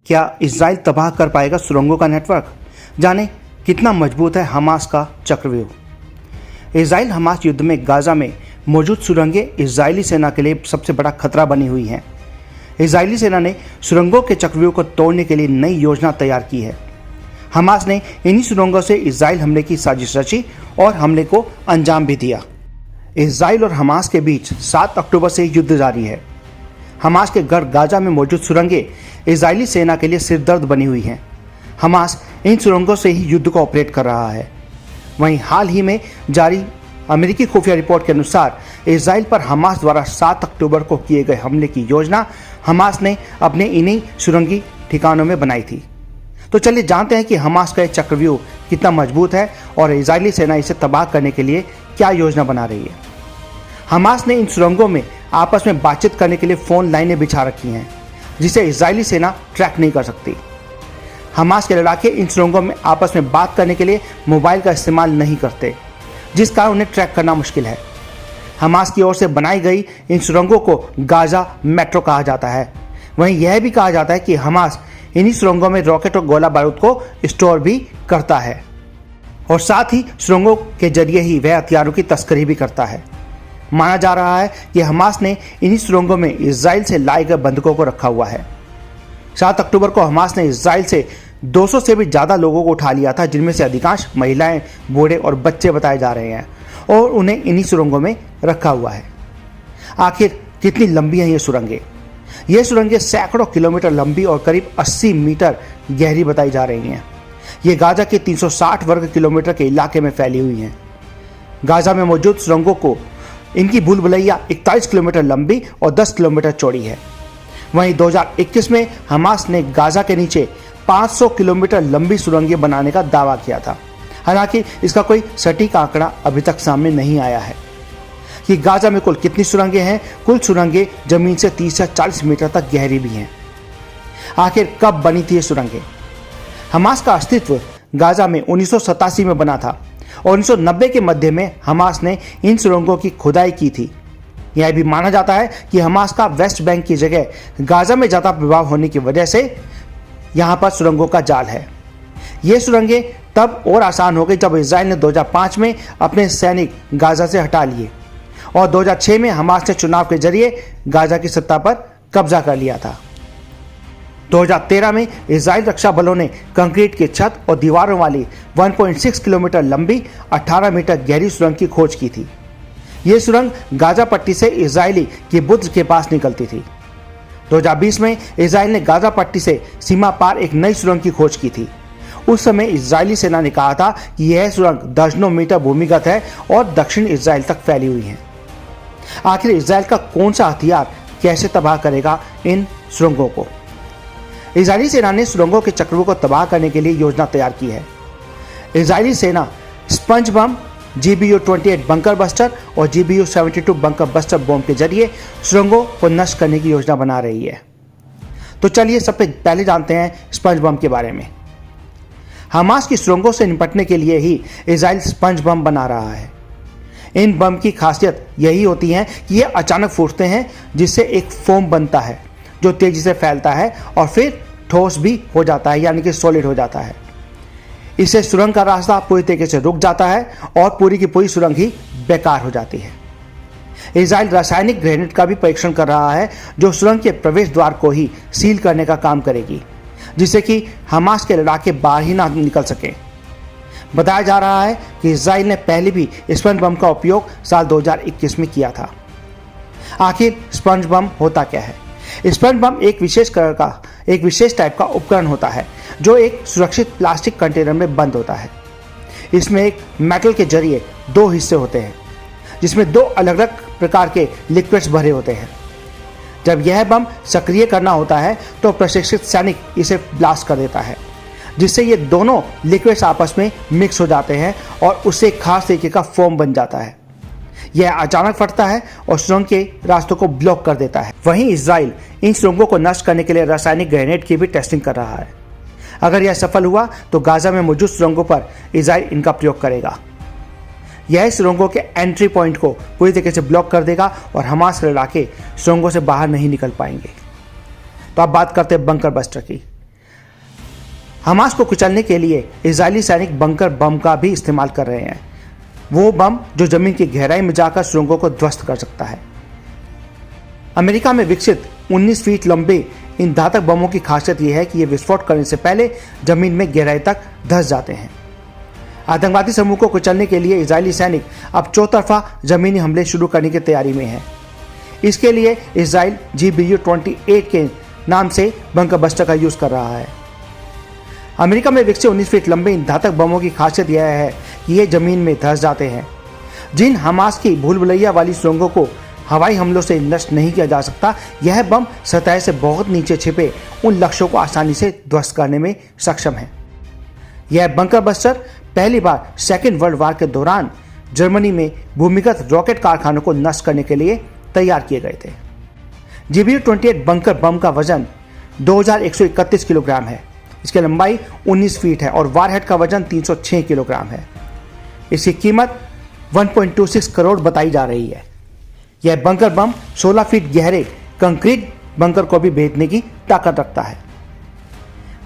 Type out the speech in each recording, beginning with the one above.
क्या इजराइल तबाह कर पाएगा सुरंगों का नेटवर्क? जाने कितना मजबूत है हमास का चक्रव्यूह। इजराइल हमास युद्ध में गाजा में मौजूद सुरंगें इजरायली सेना के लिए सबसे बड़ा खतरा बनी हुई हैं। इजरायली सेना ने सुरंगों के चक्रव्यूह को तोड़ने के लिए नई योजना तैयार की है। हमास ने इन्हीं सुरंगों से इजराइल हमले की साजिश रची और हमले को अंजाम भी दिया। इजराइल और हमास के बीच 7 अक्टूबर से युद्ध जारी है। हमास के घर गाजा में मौजूद सुरंगें इजरायली सेना के लिए सिरदर्द बनी हुई हैं। हमास इन सुरंगों से ही युद्ध को ऑपरेट कर रहा है। वहीं हाल ही में जारी अमेरिकी खुफिया रिपोर्ट के अनुसार इजराइल पर हमास द्वारा 7 अक्टूबर को किए गए हमले की योजना हमास ने अपने इन्हीं सुरंगी ठिकानों में बनाई थी। तो चलिए जानते हैं कि हमास का ये चक्रव्यूह कितना मजबूत है और इजरायली सेना इसे तबाह करने के लिए क्या योजना बना रही है। हमास ने इन सुरंगों में आपस में बातचीत करने के लिए फ़ोन लाइनें बिछा रखी हैं, जिसे इजरायली सेना ट्रैक नहीं कर सकती। हमास के लड़ाके इन सुरंगों में आपस में बात करने के लिए मोबाइल का इस्तेमाल नहीं करते, जिस कारण उन्हें ट्रैक करना मुश्किल है। हमास की ओर से बनाई गई इन सुरंगों को गाजा मेट्रो कहा जाता है। वहीं यह भी कहा जाता है कि हमास इन्हीं सुरंगों में रॉकेट और गोला बारूद को स्टोर भी करता है और साथ ही सुरंगों के जरिए ही वह हथियारों की तस्करी भी करता है। माना जा रहा है कि हमास ने इन्हीं सुरंगों में इजराइल से लाए गए बंधकों को रखा हुआ है। 7 अक्टूबर को हमास ने इजराइल से 200 से भी ज़्यादा लोगों को उठा लिया था, जिनमें से अधिकांश महिलाएं, बूढ़े और बच्चे बताए जा रहे हैं और उन्हें इन्हीं सुरंगों में रखा हुआ है। आखिर कितनी लंबी हैं ये सुरंगें? ये सुरंगें सैकड़ों किलोमीटर लंबी और करीब 80 मीटर गहरी बताई जा रही हैं। ये गाजा के 360 वर्ग किलोमीटर के इलाके में फैली हुई हैं। गाजा में मौजूद सुरंगों को इनकी भूलभुलैया 41 किलोमीटर लंबी और 10 किलोमीटर चौड़ी है। वहीं 2021 में हमास ने गाजा के नीचे 500 किलोमीटर लंबी सुरंगें बनाने का दावा किया था। हालांकि इसका कोई सटीक आंकड़ा अभी तक सामने नहीं आया है कि गाजा में कुल कितनी सुरंगें हैं। कुल सुरंगें जमीन से 30 से 40 मीटर तक गहरी भी हैं। आखिर कब बनी थी ये सुरंगें? हमास का अस्तित्व गाजा में 1987 में बना था और 1990 के मध्य में हमास ने इन सुरंगों की खुदाई की थी। यह भी माना जाता है कि हमास का वेस्ट बैंक की जगह गाजा में ज़्यादा प्रभाव होने की वजह से यहाँ पर सुरंगों का जाल है। ये सुरंगें तब और आसान हो गई जब इजराइल ने 2005 में अपने सैनिक गाजा से हटा लिए और 2006 में हमास ने चुनाव के जरिए गाजा की सत्ता पर कब्जा कर लिया था। 2013 में इजराइल रक्षा बलों ने कंक्रीट की छत और दीवारों वाली 1.6 किलोमीटर लंबी 18 मीटर गहरी सुरंग की खोज की थी। ये सुरंग गाजा पट्टी से इजरायली किबुत्ज के पास निकलती थी। 2020 में इजराइल ने गाजा पट्टी से सीमा पार एक नई सुरंग की खोज की थी। उस समय इजरायली सेना ने कहा था कि यह सुरंग दर्जनों मीटर भूमिगत है और दक्षिण इजराइल तक फैली हुई है। आखिर इजराइल का कौन सा हथियार कैसे तबाह करेगा इन सुरंगों को? इजरायली सेना ने सुरंगों के चक्रव्यूह को तबाह करने के लिए योजना तैयार की है। इजरायली सेना स्पंज बम, GBU-28 बंकर बस्टर और GBU-72 बंकर बस्टर बम के जरिए सुरंगों को नष्ट करने की योजना बना रही है। तो चलिए सबसे पहले जानते हैं स्पंज बम के बारे में। हमास की सुरंगों से निपटने के लिए ही इजराइल स्पंज बम बना रहा है। इन बम की खासियत यही होती है कि ये अचानक फूटते हैं, जिससे एक फोम बनता है जो तेजी से फैलता है और फिर ठोस भी हो जाता है, यानी कि सॉलिड हो जाता है। इससे सुरंग का रास्ता पूरी तरीके से रुक जाता है और पूरी की पूरी सुरंग ही बेकार हो जाती है। इजराइल रासायनिक ग्रेनेड का भी परीक्षण कर रहा है, जो सुरंग के प्रवेश द्वार को ही सील करने का काम करेगी, जिससे कि हमास के लड़ाके बाहर ही ना निकल सके। बताया जा रहा है कि इजराइल ने पहले भी स्पंज बम का उपयोग साल 2021 में किया था। आखिर स्पंज बम होता क्या है? स्पंज बम एक विशेष टाइप का उपकरण होता है जो एक सुरक्षित प्लास्टिक कंटेनर में बंद होता है। इसमें एक मेटल के जरिए 2 हिस्से होते हैं, जिसमें 2 अलग अलग प्रकार के लिक्विड्स भरे होते हैं। जब यह बम सक्रिय करना होता है तो प्रशिक्षित सैनिक इसे ब्लास्ट कर देता है, जिससे ये दोनों लिक्विड्स आपस में मिक्स हो जाते हैं और उससे एक खास तरीके का फोम बन जाता है। यह अचानक फटता है और सुरंग के रास्तों को ब्लॉक कर देता है। वहीं इजराइल इन सुरंगों को नष्ट करने के लिए रासायनिक ग्रेनेड की भी टेस्टिंग कर रहा है। अगर यह सफल हुआ तो गाजा में मौजूद सुरंगों पर इजराइल इनका प्रयोग करेगा। यह सुरंगों के एंट्री पॉइंट को पूरी तरीके से ब्लॉक कर देगा और हमास के लड़ाके सुरंगों से बाहर नहीं निकल पाएंगे। तो अब बात करते हैं बंकर बस्टर की। हमास को कुचलने के लिए इजरायली सैनिक बंकर बम का भी इस्तेमाल कर रहे हैं, वो बम जो जमीन की गहराई में जाकर सुरंगों को ध्वस्त कर सकता है। अमेरिका में विकसित 19 फीट लंबे इन घातक बमों की खासियत यह है कि ये विस्फोट करने से पहले जमीन में गहराई तक धंस जाते हैं। आतंकवादी समूह को कुचलने के लिए इजरायली सैनिक अब चौतरफा जमीनी हमले शुरू करने की तैयारी में है। इसके लिए इजराइल GBU-28 के नाम से बंकर बस्टर का यूज कर रहा है। अमेरिका में विकसित 19 फीट लंबे इन घातक बमों की खासियत यह है कि ये जमीन में धंस जाते हैं। जिन हमास की भूल भुलैया वाली सुरंगों को हवाई हमलों से नष्ट नहीं किया जा सकता, यह बम सतह से बहुत नीचे छिपे उन लक्ष्यों को आसानी से ध्वस्त करने में सक्षम है। यह बंकर बस्टर पहली बार सेकेंड वर्ल्ड वार के दौरान जर्मनी में भूमिगत रॉकेट कारखानों को नष्ट करने के लिए तैयार किए गए थे। GBU-28 बंकर बम का वजन 2131 किलोग्राम है। इसकी लंबाई 19 फीट है और वारहेड का वजन 306 किलोग्राम है। इसकी कीमत 1.26 करोड़ बताई जा रही है। यह बंकर बम 16 फीट गहरे कंक्रीट बंकर को भी भेदने की ताकत रखता है।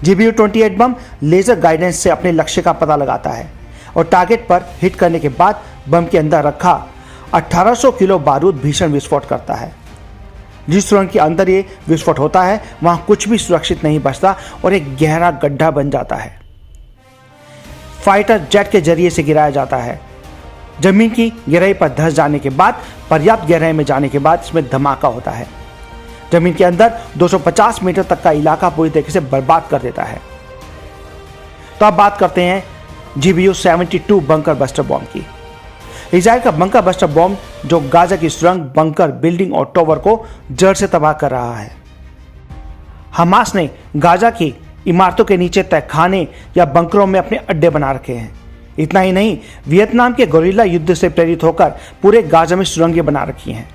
GBU-28 बम लेजर गाइडेंस से अपने लक्ष्य का पता लगाता है और टारगेट पर हिट करने के बाद बम के अंदर रखा 1800 किलो बारूद भीषण विस्फोट करता है। जिस सुरंग के अंदर ये विस्फोट होता है वहां कुछ भी सुरक्षित नहीं बचता और एक गहरा गड्ढा बन जाता है। फाइटर जेट के जरिए से गिराया जाता है। जमीन की गहराई पर धंस जाने के बाद, पर्याप्त गहराई में जाने के बाद इसमें धमाका होता है। जमीन के अंदर 250 मीटर तक का इलाका पूरी तरीके से बर्बाद कर देता है। तो अब बात करते हैं GBU-72 बंकर बस्टर बॉम्ब की। इजराइल का बंकर बस्टर बॉम्ब जो गाजा की सुरंग, बंकर, बिल्डिंग और टावर को जड़ से तबाह कर रहा है। हमास ने गाजा की इमारतों के नीचे तहखाने या बंकरों में अपने अड्डे बना रखे हैं। इतना ही नहीं, वियतनाम के गोरिल्ला युद्ध से प्रेरित होकर पूरे गाजा में सुरंगें बना रखी हैं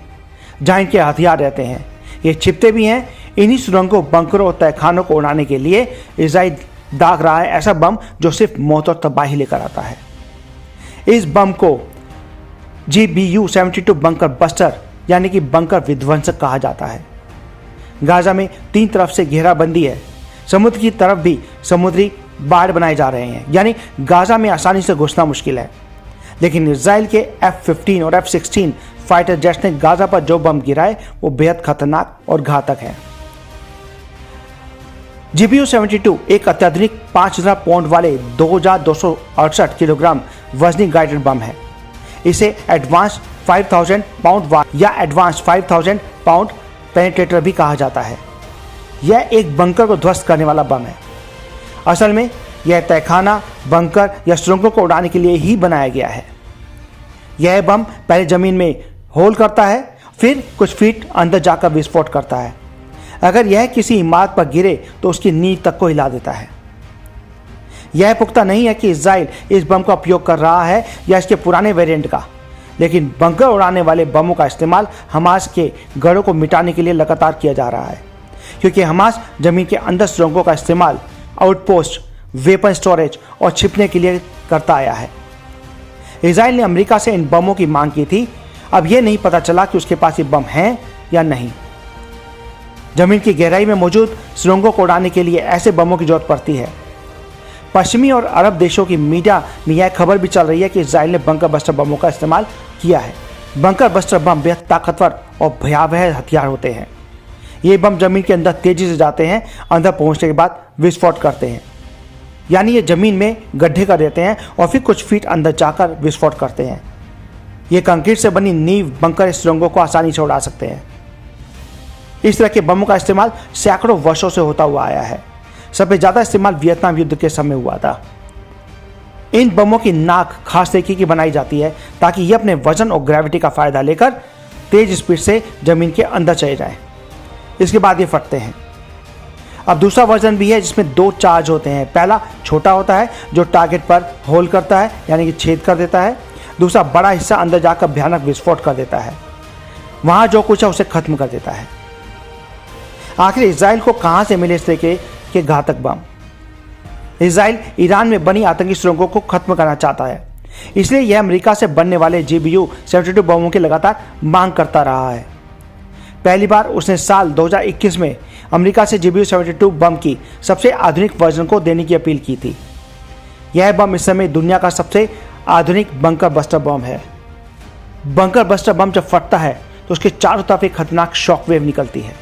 जहां इनके हथियार रहते हैं। ये छिपते भी हैं। इन्हीं सुरंगों, बंकरों और तहखानों को उड़ाने के लिए इजराइल दाग रहा है ऐसा बम जो सिर्फ मौत और तबाही लेकर आता है। इस बम को GBU-72 बंकर बस्टर यानी कि बंकर विध्वंसक कहा जाता है। गाजा में 3 तरफ से घेराबंदी है। समुद्र की तरफ भी समुद्री बाड़ बनाए जा रहे हैं, यानी गाजा में आसानी से घुसना मुश्किल है। लेकिन इजराइल के F-15 और F-16 फाइटर जेट्स ने गाजा पर जो बम गिराए वो बेहद खतरनाक और घातक है। GBU-72 एक अत्याधुनिक 5000 पाउंड वाले 2268 किलोग्राम वजनी गाइडेड बम है। इसे एडवांस 5000 पाउंड वार या एडवांस 5000 पाउंड पेनिट्रेटर भी कहा जाता है। यह एक बंकर को ध्वस्त करने वाला बम है। असल में यह तहखाना, बंकर या सुरंगों को उड़ाने के लिए ही बनाया गया है। यह बम पहले जमीन में होल करता है, फिर कुछ फीट अंदर जाकर विस्फोट करता है। अगर यह किसी इमारत पर गिरे तो उसकी नींव तक को हिला देता है। यह पुख्ता नहीं है कि इजराइल इस बम का उपयोग कर रहा है या इसके पुराने वेरिएंट का, लेकिन बंकर उड़ाने वाले बमों का इस्तेमाल हमास के गढ़ों को मिटाने के लिए लगातार किया जा रहा है, क्योंकि हमास जमीन के अंदर सुरंगों का इस्तेमाल आउटपोस्ट, वेपन स्टोरेज और छिपने के लिए करता आया है। इजराइल ने अमेरिका से इन बमों की मांग की थी। अब यह नहीं पता चला कि उसके पास ये बम हैं या नहीं। जमीन की गहराई में मौजूद सुरंगों को उड़ाने के लिए ऐसे बमों की जरूरत पड़ती है। पश्चिमी और अरब देशों की मीडिया में यह खबर भी चल रही है कि इजराइल ने बंकर बस्टर बमों का इस्तेमाल किया है। बंकर बस्टर बम बेहद ताकतवर और भयावह हथियार होते हैं। ये बम जमीन के अंदर तेजी से जाते हैं, अंदर पहुंचने के बाद विस्फोट करते हैं, यानी ये जमीन में गड्ढे कर देते हैं और फिर कुछ फीट अंदर जाकर विस्फोट करते हैं। ये कंक्रीट से बनी नींव, बंकर सुरंगों को आसानी से उड़ा सकते हैं। इस तरह के बमों का इस्तेमाल सैकड़ों वर्षों से होता हुआ आया है। सबसे ज़्यादा इस्तेमाल वियतनाम युद्ध के समय हुआ था। इन बमों की नाक खास तरीके की बनाई जाती है ताकि ये अपने वजन और ग्रेविटी का फायदा लेकर तेज स्पीड से जमीन के अंदर चले जाएं। इसके बाद ये फटते हैं। अब दूसरा वर्जन भी है जिसमें 2 चार्ज होते हैं। पहला छोटा होता है जो टारगेट पर होल करता है, यानी कि छेद कर देता है। दूसरा बड़ा हिस्सा अंदर जाकर भयानक विस्फोट कर देता है, वहां जो कुछ है उसे खत्म कर देता है। आखिर इजराइल को कहां से मिले इस तरीके के घातक बम? इजराइल ईरान में बनी आतंकी सुरंगों को खत्म करना चाहता है, इसलिए यह अमेरिका से बनने वाले GBU-72 बमों की लगातार मांग करता रहा है। पहली बार उसने साल 2021 में अमेरिका से GBU-72 बम की सबसे आधुनिक वर्जन को देने की अपील की थी। यह बम इस समय दुनिया का सबसे आधुनिक बंकर बस्टर बम है। बंकर बस्टर बम जब फटता है तो उसके चारों तरफ एक खतरनाक शॉकवेव निकलती है।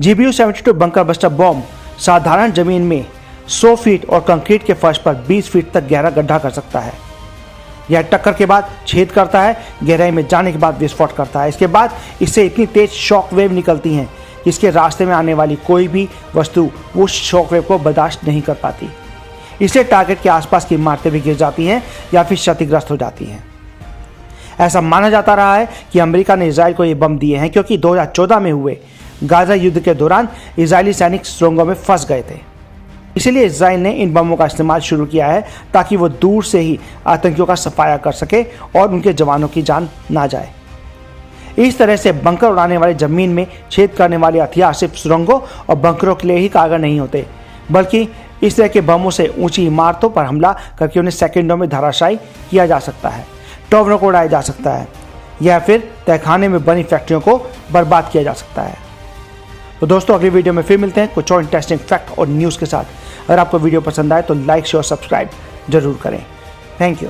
GBU-72 बंकर बस्टर बम साधारण जमीन में 100 फीट और कंक्रीट के फर्श पर 20 फीट तक गहरा गड्ढा कर सकता है। यह टक्कर के बाद छेद करता है, गहराई में जाने के बाद विस्फोट करता है। इसके बाद इससे इतनी तेज शॉकवेव निकलती हैं कि इसके रास्ते में आने वाली कोई भी वस्तु उस शॉकवेव को बर्दाश्त नहीं कर पाती। इसलिए टारगेट के आसपास की इमारतें भी गिर जाती हैं या फिर क्षतिग्रस्त हो जाती हैं। ऐसा माना जाता रहा है कि अमेरिका ने इजराइल को ये बम दिए हैं क्योंकि 2014 में हुए गाजा युद्ध के दौरान इजरायली सैनिक सुरंगों में फंस गए थे। इसलिए इजराइल ने इन बमों का इस्तेमाल शुरू किया है ताकि वो दूर से ही आतंकियों का सफाया कर सके और उनके जवानों की जान ना जाए। इस तरह से बंकर उड़ाने वाले जमीन में छेद करने वाले हथियार सिर्फ सुरंगों और बंकरों के लिए ही कारगर नहीं होते, बल्कि इस तरह के बमों से ऊंची इमारतों पर हमला करके उन्हें सेकंडों में धराशायी किया जा सकता है, टॉवरों को उड़ाया जा सकता है या फिर तहखाने में बनी फैक्ट्रियों को बर्बाद किया जा सकता है। तो दोस्तों, अगली वीडियो में फिर मिलते हैं कुछ और इंटरेस्टिंग फैक्ट और न्यूज़ के साथ। अगर आपको वीडियो पसंद आए तो लाइक शेयर सब्सक्राइब जरूर करें। Thank you.